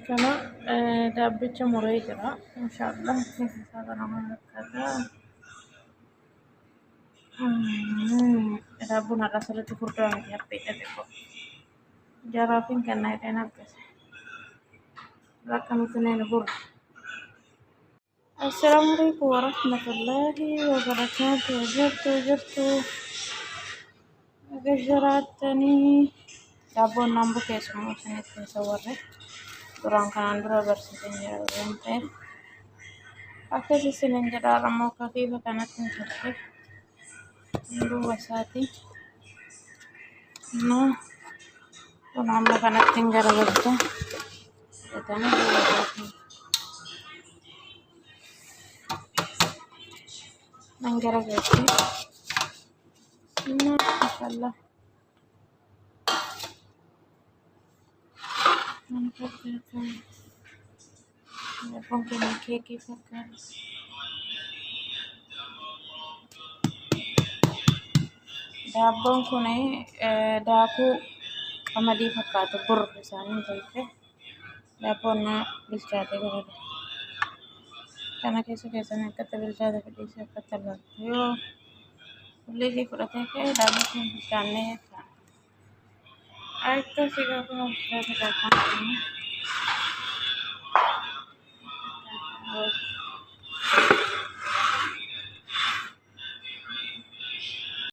Kana daabbicha muree jira. Inshaallah keessa isaa kana maal akkata. Daabboon har'a asirratti furdaa miti hapheedha xiqqoo. Jaraafin kennaa hidheen akkasi. Akkamitti ni gurra. Asalaamaalaikum warahmatullahi wabarakatuh. Jirtu. Gajjaraatanii daabboon naannoo keessumaa isinitti isa warre duraan kanaan dura barsiisan jira waan ta'eef akkasii isiniin jedhaa ammoo kafiifa kanatti hin turre duuba isaatii kun amma kanatti hin garagalcha jedhanii duuba isaatii hin garagalchi inshallah. Daabboon keenya keekii fakkaata. Daabboon kun daakuu qamadii fakkaatu burri isaanii ta'e daabboon bilchaatee garagalu. Kana keessan akkatti bilchaate fedhiisee akkatti argattu yoo hullee fudhatee ka'e daabboon kun bilchaannee akkasii gaafa bilchaate daabboon keenya.